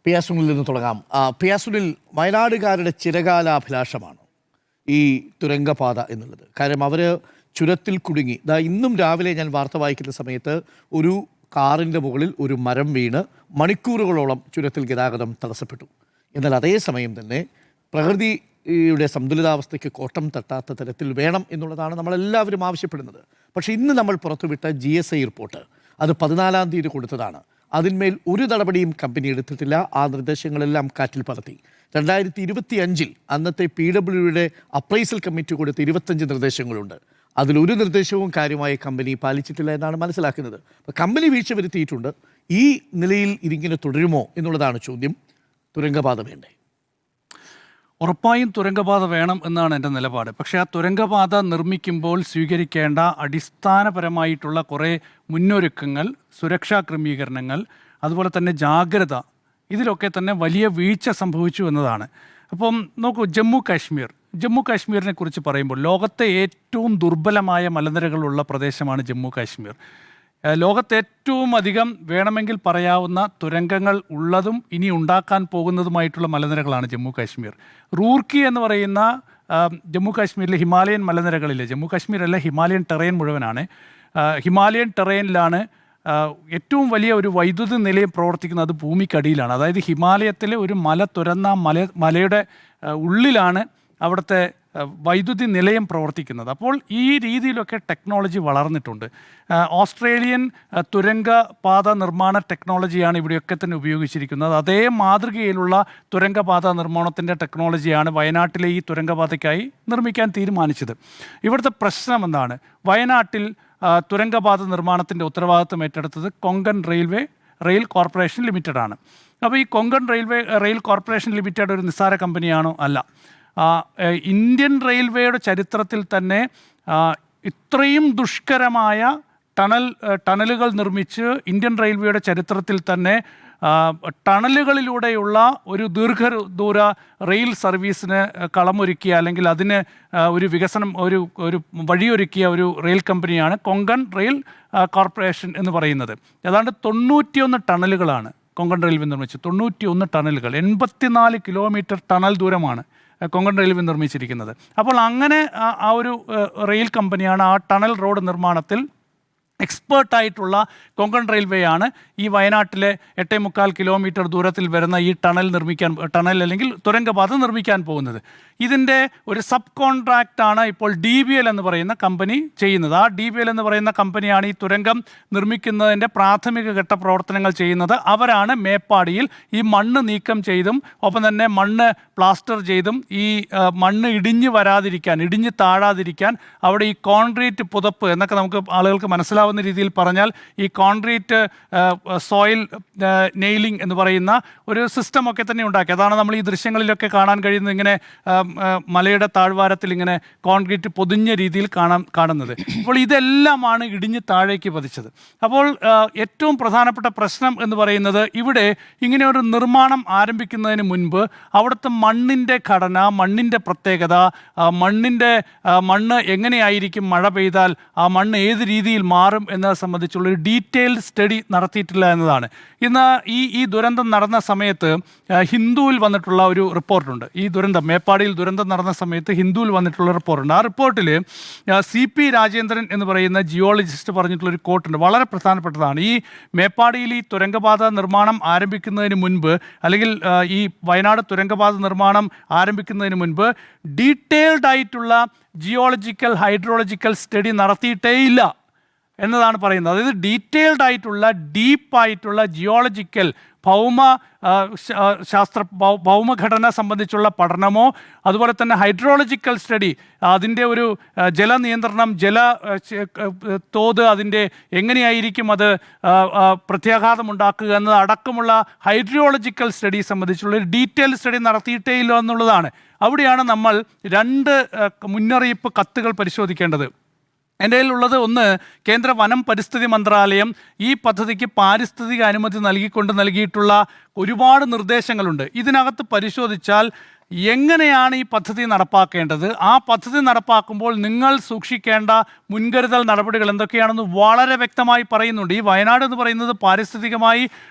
പിയാസുനിൽ നിന്ന് തുടങ്ങാം. പിയാസുനിൽ വയനാടുകാരുടെ ചിരകാലാഭിലാഷമാണ് ഈ തുരങ്കപാത എന്നുള്ളത്. കാര്യം അവർ ചുരത്തിൽ കുടുങ്ങി. ഇന്നും രാവിലെ ഞാൻ വാർത്ത വായിക്കുന്ന സമയത്ത് ഒരു കാറിൻ്റെ മുകളിൽ ഒരു മരം വീണ് മണിക്കൂറുകളോളം ചുരത്തിൽ ഗതാഗതം തടസ്സപ്പെട്ടു. എന്നാൽ അതേസമയം തന്നെ പ്രകൃതിയുടെ സന്തുലിതാവസ്ഥയ്ക്ക് കോട്ടം തട്ടാത്ത തരത്തിൽ വേണം എന്നുള്ളതാണ് നമ്മളെല്ലാവരും ആവശ്യപ്പെടുന്നത്. പക്ഷേ ഇന്ന് നമ്മൾ പുറത്തുവിട്ട GSI റിപ്പോർട്ട് അത് 14-ാം തീയതി കൊടുത്തതാണ്. അതിന്മേൽ ഒരു നടപടിയും കമ്പനി എടുത്തിട്ടില്ല. ആ നിർദ്ദേശങ്ങളെല്ലാം കാറ്റിൽ പറത്തി. 2025 അന്നത്തെ PWയുടെ അപ്രൈസൽ കമ്മിറ്റി കൊടുത്ത 25 നിർദ്ദേശങ്ങളുണ്ട്. അതിലൊരു നിർദ്ദേശവും കാര്യമായി കമ്പനി പാലിച്ചിട്ടില്ല എന്നാണ് മനസ്സിലാക്കുന്നത്. അപ്പോൾ കമ്പനി വീഴ്ച വരുത്തിയിട്ടുണ്ട്. ഈ നിലയിൽ ഇതിങ്ങനെ തുടരുമോ എന്നുള്ളതാണ് ചോദ്യം. തുരങ്കപാത വേണ്ടേ? ഉറപ്പായും തുരങ്കപാത വേണം എന്നാണ് എൻ്റെ നിലപാട്. പക്ഷേ ആ തുരങ്കപാത നിർമ്മിക്കുമ്പോൾ സ്വീകരിക്കേണ്ട അടിസ്ഥാനപരമായിട്ടുള്ള കുറേ മുന്നൊരുക്കങ്ങൾ, സുരക്ഷാ ക്രമീകരണങ്ങൾ, അതുപോലെ തന്നെ ജാഗ്രത, ഇതിലൊക്കെ തന്നെ വലിയ വീഴ്ച സംഭവിച്ചു എന്നതാണ്. അപ്പം നോക്കൂ, ജമ്മു കാശ്മീരിനെ കുറിച്ച് പറയുമ്പോൾ ലോകത്തെ ഏറ്റവും ദുർബലമായ മലനിരകളുള്ള പ്രദേശമാണ് ജമ്മു കാശ്മീർ. ലോകത്തെ ഏറ്റവും അധികം വേണമെങ്കിൽ പറയാവുന്ന തുരങ്കങ്ങൾ ഉള്ളതും ഇനി ഉണ്ടാക്കാൻ പോകുന്നതുമായിട്ടുള്ള മലനിരകളാണ് ജമ്മു കാശ്മീർ. റൂർക്കി എന്ന് പറയുന്ന ജമ്മു കാശ്മീരിലെ ഹിമാലയൻ മലനിരകളിൽ, ജമ്മു കാശ്മീരല്ല, ഹിമാലയൻ ടെറൈൻ മുഴുവനാണ്. ഹിമാലയൻ ടെറൈനിലാണ് ഏറ്റവും വലിയ ഒരു വൈദ്യുതി നിലയം പ്രവർത്തിക്കുന്നത്. അത് ഭൂമിക്കടിയിലാണ്. അതായത് ഹിമാലയത്തിലെ ഒരു മല തുരന്ന മലയുടെ ഉള്ളിലാണ് അവിടുത്തെ വൈദ്യുതി നിലയം പ്രവർത്തിക്കുന്നത്. അപ്പോൾ ഈ രീതിയിലൊക്കെ ടെക്നോളജി വളർന്നിട്ടുണ്ട്. ഓസ്ട്രേലിയൻ തുരങ്കപാത നിർമ്മാണ ടെക്നോളജിയാണ് ഇവിടെയൊക്കെ തന്നെ ഉപയോഗിച്ചിരിക്കുന്നത്. അതേ മാതൃകയിലുള്ള തുരങ്കപാത നിർമ്മാണത്തിൻ്റെ ടെക്നോളജിയാണ് വയനാട്ടിലെ ഈ തുരങ്കപാതയ്ക്കായി നിർമ്മിക്കാൻ തീരുമാനിച്ചത്. ഇവിടുത്തെ പ്രശ്നം എന്താണ്? വയനാട്ടിൽ തുരങ്കപാത നിർമ്മാണത്തിൻ്റെ ഉത്തരവാദിത്വം ഏറ്റെടുത്തത് കൊങ്കൺ റെയിൽ കോർപ്പറേഷൻ ലിമിറ്റഡ് ആണ്. അപ്പോൾ ഈ കൊങ്കൺ റെയിൽ കോർപ്പറേഷൻ ലിമിറ്റഡ് ഒരു നിസ്സാര കമ്പനിയാണോ? അല്ല. ഇന്ത്യൻ റെയിൽവേയുടെ ചരിത്രത്തിൽ തന്നെ ഇത്രയും ദുഷ്കരമായ ടണലുകൾ നിർമ്മിച്ച് ഇന്ത്യൻ റെയിൽവേയുടെ ചരിത്രത്തിൽ തന്നെ ടണലുകളിലൂടെയുള്ള ഒരു ദീർഘദൂര റെയിൽ സർവീസിന് കളമൊരുക്കിയ, അല്ലെങ്കിൽ അതിന് ഒരു വികസനം, ഒരു വഴിയൊരുക്കിയ ഒരു റെയിൽ കമ്പനിയാണ് കൊങ്കൺ റെയിൽ കോർപ്പറേഷൻ എന്ന് പറയുന്നത്. ഏതാണ്ട് 91 ടണലുകളാണ് കൊങ്കൺ റെയിൽവേ നിർമ്മിച്ചത്. 91 ടണലുകൾ, 84 കിലോമീറ്റർ ടണൽ ദൂരമാണ് കൊങ്കൺ റെയിൽവേ നിർമ്മിച്ചിരിക്കുന്നത്. അപ്പോൾ അങ്ങനെ ആ ഒരു റെയിൽ കമ്പനിയാണ് ആ ടണൽ റോഡ് നിർമ്മാണത്തിൽ എക്സ്പേർട്ടായിട്ടുള്ള കൊങ്കൺ റെയിൽവേയാണ് ഈ വയനാട്ടിലെ 8.25 കിലോമീറ്റർ ദൂരത്തിൽ വരുന്ന ഈ ടണൽ അല്ലെങ്കിൽ തുരങ്കപാത നിർമ്മിക്കാൻ പോകുന്നത്. ഇതിൻ്റെ ഒരു സബ് കോൺട്രാക്റ്റാണ് ഇപ്പോൾ DBL എന്ന് പറയുന്ന കമ്പനി ചെയ്യുന്നത്. ആ DBL എന്ന് പറയുന്ന കമ്പനിയാണ് ഈ തുരങ്കം നിർമ്മിക്കുന്നതിൻ്റെ പ്രാഥമിക ഘട്ട പ്രവർത്തനങ്ങൾ ചെയ്യുന്നത്. അവരാണ് മേപ്പാടിയിൽ ഈ മണ്ണ് നീക്കം ചെയ്തും ഒപ്പം തന്നെ മണ്ണ് പ്ലാസ്റ്റർ ചെയ്തും ഈ മണ്ണ് ഇടിഞ്ഞ് താഴാതിരിക്കാൻ അവിടെ ഈ കോൺക്രീറ്റ് പുതപ്പ് എന്നൊക്കെ നമുക്ക് ആളുകൾക്ക് മനസ്സിലാവുന്ന രീതിയിൽ പറഞ്ഞാൽ ഈ കോൺക്രീറ്റ് സോയിൽ നെയിലിംഗ് എന്ന് പറയുന്ന ഒരു സിസ്റ്റം ഒക്കെ തന്നെ ഉണ്ടാക്കി. അതാണ് നമ്മൾ ഈ ദൃശ്യങ്ങളിലൊക്കെ കാണാൻ കഴിയുന്നത്. ഇങ്ങനെ മലയുടെ താഴ്വാരത്തിൽ ഇങ്ങനെ കോൺക്രീറ്റ് പൊതിഞ്ഞ രീതിയിൽ കാണുന്നത്. അപ്പോൾ ഇതെല്ലാമാണ് ഇടിഞ്ഞ് താഴേക്ക് പതിച്ചത്. അപ്പോൾ ഏറ്റവും പ്രധാനപ്പെട്ട പ്രശ്നം എന്ന് പറയുന്നത്, ഇവിടെ ഇങ്ങനെ ഒരു നിർമ്മാണം ആരംഭിക്കുന്നതിന് മുൻപ് അവിടുത്തെ മണ്ണിൻ്റെ ഘടന, മണ്ണിൻ്റെ പ്രത്യേകത, മണ്ണ് എങ്ങനെയായിരിക്കും മഴ പെയ്താൽ, ആ മണ്ണ് ഏത് രീതിയിൽ മാറും എന്നത് സംബന്ധിച്ചുള്ളൊരു ഡീറ്റെയിൽഡ് സ്റ്റഡി നടത്തിയിട്ടില്ല എന്നതാണ്. ഇന്ന് ഈ ദുരന്തം നടന്ന സമയത്ത് ഹിന്ദുവിൽ വന്നിട്ടുള്ള ഒരു റിപ്പോർട്ടുണ്ട്. ഈ മേപ്പാടിയിൽ ദുരന്തം നടന്ന സമയത്ത് ഹിന്ദുവിൽ വന്നിട്ടുള്ള റിപ്പോർട്ടുണ്ട്. ആ റിപ്പോർട്ടിൽ CP രാജേന്ദ്രൻ എന്ന് പറയുന്ന ജിയോളജിസ്റ്റ് പറഞ്ഞിട്ടുള്ളൊരു കോട്ടുണ്ട്. വളരെ പ്രധാനപ്പെട്ടതാണ്. ഈ മേപ്പാടിയിൽ ഈ തുരങ്കപാത നിർമ്മാണം ആരംഭിക്കുന്നതിന് മുൻപ്, അല്ലെങ്കിൽ ഈ വയനാട് തുരങ്കപാത നിർമ്മാണം ആരംഭിക്കുന്നതിന് മുൻപ് ഡീറ്റെയിൽഡ് ആയിട്ടുള്ള ജിയോളജിക്കൽ ഹൈഡ്രോളജിക്കൽ സ്റ്റഡി നടത്തിയിട്ടേയില്ല എന്നതാണ് പറയുന്നത്. അതായത് ഡീറ്റെയിൽഡ് ആയിട്ടുള്ള ഡീപ്പായിട്ടുള്ള ജിയോളജിക്കൽ ഭൗമഘടന സംബന്ധിച്ചുള്ള പഠനമോ അതുപോലെ തന്നെ ഹൈഡ്രോളജിക്കൽ സ്റ്റഡി, അതിൻ്റെ ഒരു ജലനിയന്ത്രണം, തോത്, അതിൻ്റെ എങ്ങനെയായിരിക്കും അത് പ്രത്യാഘാതം ഉണ്ടാക്കുക എന്നത് അടക്കമുള്ള ഹൈഡ്രോളജിക്കൽ സ്റ്റഡി സംബന്ധിച്ചുള്ള ഒരു ഡീറ്റെയിൽ സ്റ്റഡി നടത്തിയിട്ടേ ഇല്ല എന്നുള്ളതാണ്. അവിടെയാണ് നമ്മൾ 2 മുന്നറിയിപ്പ് കത്തുകൾ പരിശോധിക്കേണ്ടത്. എൻ്റെ കയ്യിലുള്ളത് ഒന്ന്, കേന്ദ്ര വനം പരിസ്ഥിതി മന്ത്രാലയം ഈ പദ്ധതിക്ക് പാരിസ്ഥിതിക അനുമതി നൽകിയിട്ടുള്ള ഒരുപാട് നിർദ്ദേശങ്ങളുണ്ട്. ഇതിനകത്ത് പരിശോധിച്ചാൽ എങ്ങനെയാണ് ഈ പദ്ധതി നടപ്പാക്കേണ്ടത്, ആ പദ്ധതി നടപ്പാക്കുമ്പോൾ നിങ്ങൾ സൂക്ഷിക്കേണ്ട മുൻകരുതൽ നടപടികൾ എന്തൊക്കെയാണെന്ന് വളരെ വ്യക്തമായി പറയുന്നുണ്ട്. ഈ വയനാട് എന്ന് പറയുന്നത് പാരിസ്ഥിതികമായി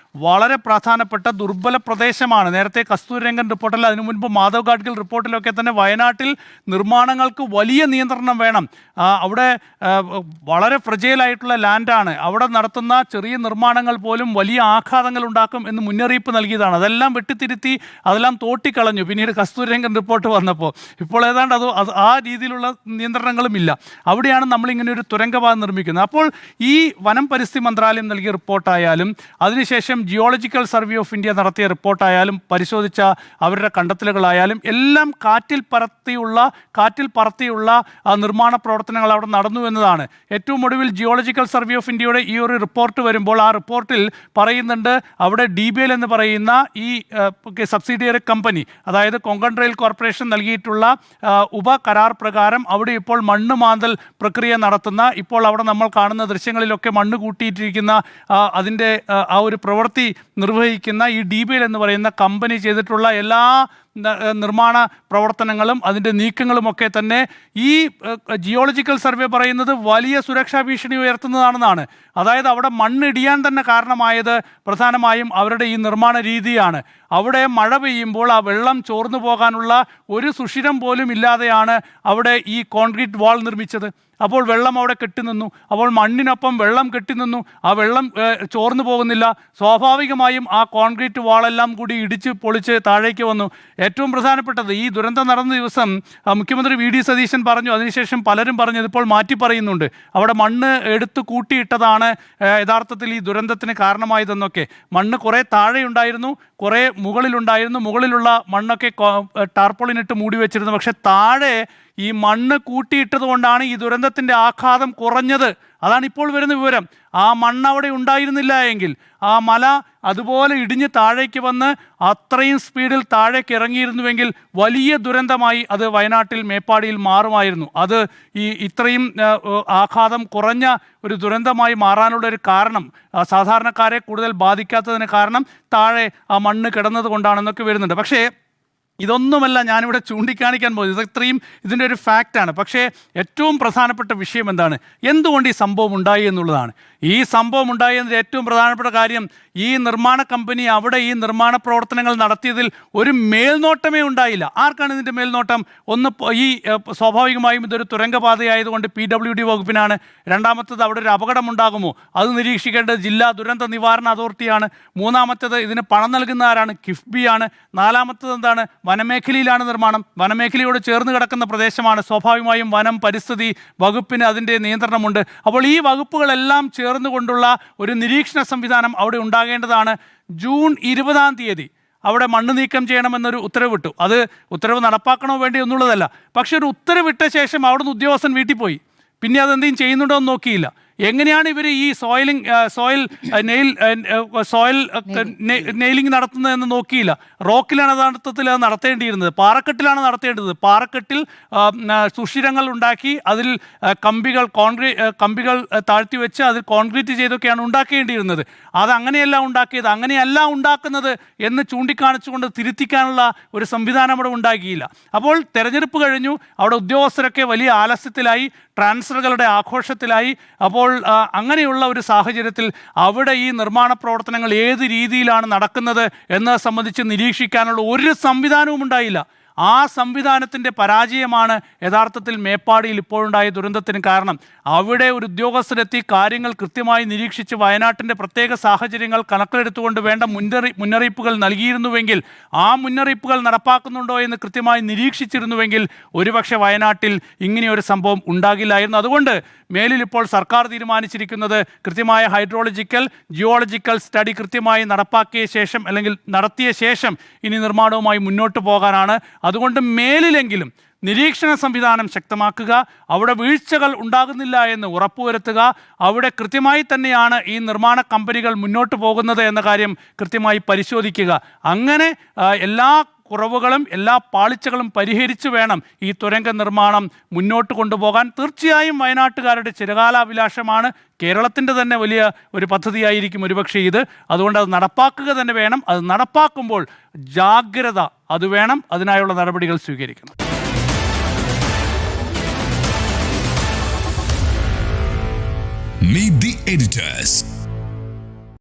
വളരെ പ്രധാനപ്പെട്ട ദുർബല പ്രദേശമാണ്. നേരത്തെ കസ്തൂരിരംഗൻ റിപ്പോർട്ടിൽ, അതിനു മുൻപ് മാധവ് ഗാഡ്ഗിൽ റിപ്പോർട്ടിലൊക്കെ തന്നെ വയനാട്ടിൽ നിർമ്മാണങ്ങൾക്ക് വലിയ നിയന്ത്രണം വേണം. അവിടെ വളരെ ഫ്രജൈലായിട്ടുള്ള ലാൻഡാണ്. അവിടെ നടത്തുന്ന ചെറിയ നിർമ്മാണങ്ങൾ പോലും വലിയ ആഘാതങ്ങൾ ഉണ്ടാക്കും എന്ന് മുന്നറിയിപ്പ് നൽകിയതാണ്. അതെല്ലാം വെട്ടിത്തിരുത്തി അതെല്ലാം തോട്ടിക്കളഞ്ഞു പിന്നീട് കസ്തൂരിരംഗൻ റിപ്പോർട്ട് വന്നപ്പോൾ. ഇപ്പോൾ ഏതാണ്ട് അത് ആ രീതിയിലുള്ള നിയന്ത്രണങ്ങളും ഇല്ല. അവിടെയാണ് നമ്മളിങ്ങനെ ഒരു തുരങ്കപാത നിർമ്മിക്കുന്നത്. അപ്പോൾ ഈ വനം പരിസ്ഥിതി മന്ത്രാലയം നൽകിയ റിപ്പോർട്ടായാലും അതിനുശേഷം ജിയോളജിക്കൽ സർവേ ഓഫ് ഇന്ത്യ നടത്തിയ റിപ്പോർട്ടായാലും പരിശോധിച്ച അവരുടെ കണ്ടെത്തലുകളായാലും എല്ലാം കാറ്റിൽ പറത്തിയുള്ള നിർമ്മാണ പ്രവർത്തനങ്ങൾ അവിടെ നടന്നു എന്നതാണ്. ഏറ്റവും ഒടുവിൽ ജിയോളജിക്കൽ സർവേ ഓഫ് ഇന്ത്യയുടെ ഈ ഒരു റിപ്പോർട്ട് വരുമ്പോൾ ആ റിപ്പോർട്ടിൽ പറയുന്നുണ്ട് അവിടെ DBL എന്ന് പറയുന്ന ഈ സബ്സിഡിയറി കമ്പനി, അതായത് കൊങ്കൺ റെയിൽ കോർപ്പറേഷൻ നൽകിയിട്ടുള്ള ഉപകരാർ പ്രകാരം അവിടെ ഇപ്പോൾ മണ്ണ് മാന്തൽ പ്രക്രിയ നടത്തുന്ന, ഇപ്പോൾ അവിടെ നമ്മൾ കാണുന്ന ദൃശ്യങ്ങളിലൊക്കെ മണ്ണ് കൂട്ടിയിട്ടിരിക്കുന്ന അതിൻ്റെ ആ ഒരു പ്രവൃത്തി നിർവഹിക്കുന്ന ഈ DBL എന്ന് പറയുന്ന കമ്പനി ചെയ്തിട്ടുള്ള എല്ലാ നിർമ്മാണ പ്രവർത്തനങ്ങളും അതിൻ്റെ നീക്കങ്ങളുമൊക്കെ തന്നെ ഈ ജിയോളജിക്കൽ സർവേ പറയുന്നത് വലിയ സുരക്ഷാ ഭീഷണി ഉയർത്തുന്നതാണെന്നാണ്. അതായത് അവിടെ മണ്ണിടിയാൻ തന്നെ കാരണമായത് പ്രധാനമായും അവരുടെ ഈ നിർമ്മാണ രീതിയാണ്. അവിടെ മഴ പെയ്യുമ്പോൾ ആ വെള്ളം ചോർന്നു പോകാനുള്ള ഒരു സുഷിരം പോലും ഇല്ലാതെയാണ് അവിടെ ഈ കോൺക്രീറ്റ് വാൾ നിർമ്മിച്ചത്. അപ്പോൾ വെള്ളം അവിടെ കെട്ടിനിന്നു. അപ്പോൾ മണ്ണിനൊപ്പം വെള്ളം കെട്ടിനിന്നു. ആ വെള്ളം ചോർന്നു പോകുന്നില്ല. സ്വാഭാവികമായും ആ കോൺക്രീറ്റ് വാളെല്ലാം കൂടി ഇടിച്ച് പൊളിച്ച് താഴേക്ക് വന്നു. ഏറ്റവും പ്രധാനപ്പെട്ടത്, ഈ ദുരന്തം നടന്ന ദിവസം മുഖ്യമന്ത്രി VD സതീശൻ പറഞ്ഞു, അതിനുശേഷം പലരും പറഞ്ഞു, ഇതിപ്പോൾ മാറ്റി പറയുന്നുണ്ട്, അവിടെ മണ്ണ് എടുത്ത് കൂട്ടിയിട്ടതാണ് യഥാർത്ഥത്തിൽ ഈ ദുരന്തത്തിന് കാരണമായതെന്നൊക്കെ. മണ്ണ് കുറേ താഴെയുണ്ടായിരുന്നു, കുറേ മുകളിലുണ്ടായിരുന്നു. മുകളിലുള്ള മണ്ണൊക്കെ ടാർപോളിനിട്ട് മൂടി വെച്ചിരുന്നു. പക്ഷെ താഴെ ഈ മണ്ണ് കൂട്ടിയിട്ടത് കൊണ്ടാണ് ഈ ദുരന്തത്തിൻ്റെ ആഘാതം കുറഞ്ഞത്. അതാണ് ഇപ്പോൾ വരുന്ന വിവരം. ആ മണ്ണ് അവിടെ ഉണ്ടായിരുന്നില്ല എങ്കിൽ ആ മല അതുപോലെ ഇടിഞ്ഞ് താഴേക്ക് വന്ന് അത്രയും സ്പീഡിൽ താഴേക്ക് ഇറങ്ങിയിരുന്നുവെങ്കിൽ വലിയ ദുരന്തമായി അത് വയനാട്ടിൽ മേപ്പാടിയിൽ മാറുമായിരുന്നു. അത് ഇത്രയും ആഘാതം കുറഞ്ഞ ഒരു ദുരന്തമായി മാറാനുള്ള ഒരു കാരണം, സാധാരണക്കാരെ കൂടുതൽ ബാധിക്കാത്തതിന് കാരണം താഴെ ആ മണ്ണ് കിടന്നത് കൊണ്ടാണെന്നൊക്കെ വരുന്നുണ്ട്. പക്ഷേ ഇതൊന്നുമല്ല ഞാനിവിടെ ചൂണ്ടിക്കാണിക്കാൻ പോകുന്നത്. ഇത്രയും ഇതിൻ്റെ ഒരു ഫാക്റ്റാണ്. പക്ഷേ ഏറ്റവും പ്രധാനപ്പെട്ട വിഷയം എന്താണ്, എന്തുകൊണ്ട് ഈ സംഭവം ഉണ്ടായി എന്നുള്ളതാണ്. ഈ സംഭവം ഉണ്ടായതിൻ്റെ ഏറ്റവും പ്രധാനപ്പെട്ട കാര്യം, ഈ നിർമ്മാണ കമ്പനി അവിടെ ഈ നിർമ്മാണ പ്രവർത്തനങ്ങൾ നടത്തിയതിൽ ഒരു മേൽനോട്ടമേ ഉണ്ടായില്ല. ആർക്കാണ് ഇതിൻ്റെ മേൽനോട്ടം? ഒന്ന്, ഈ സ്വാഭാവികമായും ഇതൊരു തുരങ്കപാതയായതുകൊണ്ട് PWD വകുപ്പിനാണ്. രണ്ടാമത്തത്, അവിടെ ഒരു അപകടമുണ്ടാകുമോ അത് നിരീക്ഷിക്കേണ്ടത് ജില്ലാ ദുരന്ത നിവാരണ അതോറിറ്റിയാണ്. മൂന്നാമത്തേത്, ഇതിന് പണം നൽകുന്ന ആരാണ്? കിഫ്ബിയാണ്. നാലാമത്തത് എന്താണ്? വനമേഖലയിലാണ് നിർമ്മാണം. വനമേഖലയോട് ചേർന്ന് കിടക്കുന്ന പ്രദേശമാണ്. സ്വാഭാവികമായും വനം പരിസ്ഥിതി വകുപ്പിന് അതിൻ്റെ നിയന്ത്രണമുണ്ട്. അപ്പോൾ ഈ വകുപ്പുകളെല്ലാം ചേർന്നുകൊണ്ടുള്ള ഒരു നിരീക്ഷണ സംവിധാനം അവിടെ ഉണ്ടാകേണ്ടതാണ്. ജൂൺ 20 അവിടെ മണ്ണ് നീക്കം ചെയ്യണമെന്നൊരു ഉത്തരവിട്ടു. അത് ഉത്തരവ് നടപ്പാക്കണോ വേണ്ടി എന്നുള്ളതല്ല. പക്ഷെ ഒരു ഉത്തരവിട്ട ശേഷം അവിടുന്ന് ഉദ്യോഗസ്ഥൻ വീട്ടിൽ പോയി. പിന്നെ അതെന്തെങ്കിലും ചെയ്യുന്നുണ്ടോ എന്ന് നോക്കിയില്ല. എങ്ങനെയാണ് ഇവർ ഈ സോയിൽ നെയിലിംഗ് നടത്തുന്നതെന്ന് നോക്കിയില്ല. റോക്കിലാണ് യഥാർത്ഥത്തിൽ അത് നടത്തേണ്ടിയിരുന്നത്, പാറക്കെട്ടിലാണ് നടത്തേണ്ടത്. പാറക്കെട്ടിൽ സുഷിരങ്ങൾ ഉണ്ടാക്കി അതിൽ കമ്പികൾ താഴ്ത്തി വെച്ച് അതിൽ കോൺക്രീറ്റ് ചെയ്തൊക്കെയാണ് ഉണ്ടാക്കേണ്ടിയിരുന്നത്. അതങ്ങനെയല്ല ഉണ്ടാക്കിയത്. അങ്ങനെയല്ല ഉണ്ടാക്കുന്നത് എന്ന് ചൂണ്ടിക്കാണിച്ചുകൊണ്ട് തിരുത്തിക്കാനുള്ള ഒരു സംവിധാനം അവിടെ ഉണ്ടാക്കിയില്ല. അപ്പോൾ തെരഞ്ഞെടുപ്പ് കഴിഞ്ഞു. അവിടെ ഉദ്യോഗസ്ഥരൊക്കെ വലിയ ആലസ്യത്തിലായി, ട്രാൻസ്ഫറുകളുടെ ആഘോഷത്തിലായി. അപ്പോൾ അങ്ങനെയുള്ള ഒരു സാഹചര്യത്തിൽ അവിടെ ഈ നിർമ്മാണ പ്രവർത്തനങ്ങൾ ഏത് രീതിയിലാണ് നടക്കുന്നത് എന്നത് സംബന്ധിച്ച് നിരീക്ഷിക്കാനുള്ള ഒരു സംവിധാനവും ഉണ്ടായില്ല. ആ സംവിധാനത്തിൻ്റെ പരാജയമാണ് യഥാർത്ഥത്തിൽ മേപ്പാടിയിൽ ഇപ്പോഴുണ്ടായ ദുരന്തത്തിന് കാരണം. അവിടെ ഒരു ഉദ്യോഗസ്ഥരെത്തി കാര്യങ്ങൾ കൃത്യമായി നിരീക്ഷിച്ച് വയനാട്ടിൻ്റെ പ്രത്യേക സാഹചര്യങ്ങൾ കണക്കിലെടുത്തുകൊണ്ട് വേണ്ട മുന്നറിയിപ്പുകൾ നൽകിയിരുന്നുവെങ്കിൽ, ആ മുന്നറിയിപ്പുകൾ നടപ്പാക്കുന്നുണ്ടോ എന്ന് കൃത്യമായി നിരീക്ഷിച്ചിരുന്നുവെങ്കിൽ ഒരുപക്ഷെ വയനാട്ടിൽ ഇങ്ങനെയൊരു സംഭവം ഉണ്ടാകില്ലായിരുന്നു. അതുകൊണ്ട് മേലിൽ ഇപ്പോൾ സർക്കാർ തീരുമാനിച്ചിരിക്കുന്നത് കൃത്യമായ ഹൈഡ്രോളജിക്കൽ ജിയോളജിക്കൽ സ്റ്റഡി കൃത്യമായി നടപ്പാക്കിയ ശേഷം, അല്ലെങ്കിൽ നടത്തിയ ശേഷം ഇനി നിർമ്മാണവുമായി മുന്നോട്ട് പോകാനാണ്. അതുകൊണ്ട് മേലിലെങ്കിലും നിരീക്ഷണ സംവിധാനം ശക്തമാക്കുക, അവിടെ വീഴ്ചകൾ ഉണ്ടാകുന്നില്ല എന്ന് ഉറപ്പുവരുത്തുക, അവിടെ കൃത്യമായി തന്നെയാണ് ഈ നിർമ്മാണ കമ്പനികൾ മുന്നോട്ട് പോകുന്നത് എന്ന കാര്യം കൃത്യമായി പരിശോധിക്കുക. അങ്ങനെ എല്ലാ കുറവുകളും എല്ലാ പാളിച്ചകളും പരിഹരിച്ചു വേണം ഈ തുരങ്ക നിർമ്മാണം മുന്നോട്ട് കൊണ്ടുപോകാൻ. തീർച്ചയായും വയനാട്ടുകാരുടെ ചിരകാലാഭിലാഷമാണ്. കേരളത്തിൻ്റെ തന്നെ വലിയ ഒരു പദ്ധതിയായിരിക്കും ഒരുപക്ഷെ ഇത്. അതുകൊണ്ട് അത് നടപ്പാക്കുക തന്നെ വേണം. അത് നടപ്പാക്കുമ്പോൾ ജാഗ്രത അത് വേണം, അതിനായുള്ള നടപടികൾ സ്വീകരിക്കണം. Meet the editors.